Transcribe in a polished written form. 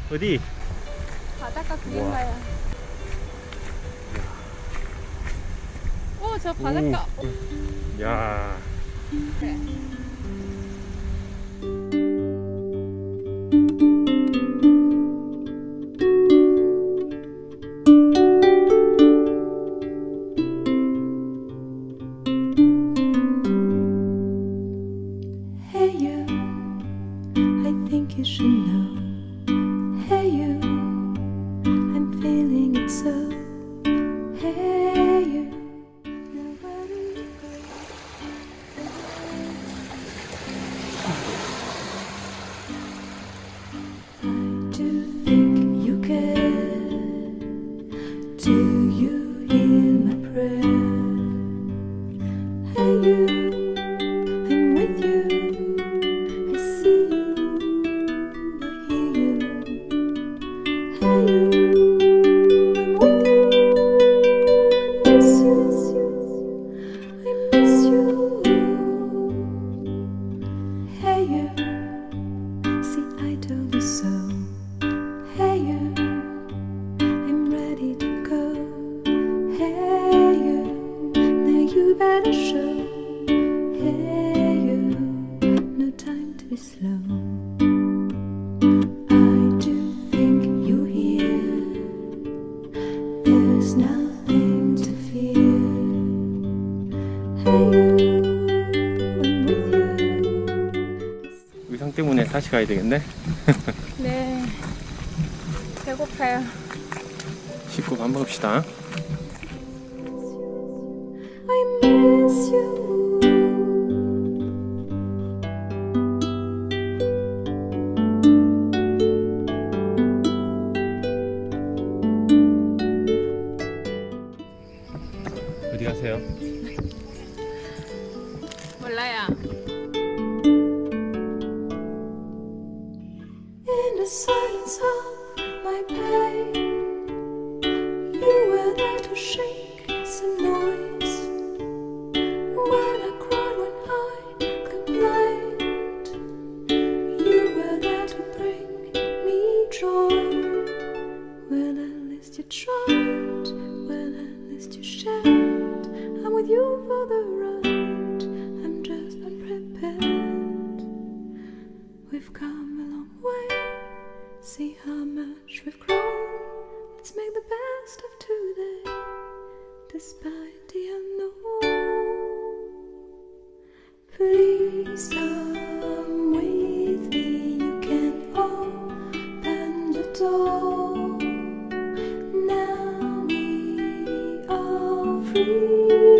어디? 바닷가 그린가요? 오, 저 바닷가. 야. 그래. Hey you, I think you should know. Hey you, I'm feeling it so. Hey you, now where do you go? I do think you care. Do you hear my prayer? Hey you, I'm with you. I see you, I hear you. Hey you, I'm with you. I miss you, I miss you. Hey you, see I told you so. Hey you, I'm ready to go. Hey you, now you better show. Hey you, no time to be slow. I do think you hear. There's nothing to fear. Hey you, I'm with you. 의상 때문에 다시 가야 되겠네. 네. 배고파요. 씻고 밥 먹읍시다. I miss you. 어디 가세요? 몰라요. In the silence of my pain, you were there to shake some noise. When I cried, when I complained, you were there to bring me joy. Well, at least you tried, well, at least you shared. I'm with you for the ride, I'm just unprepared. We've come a long way, see how much we've grown. Let's make the best of today, despite the unknown. Please come with me, you can open the door. Now we are free.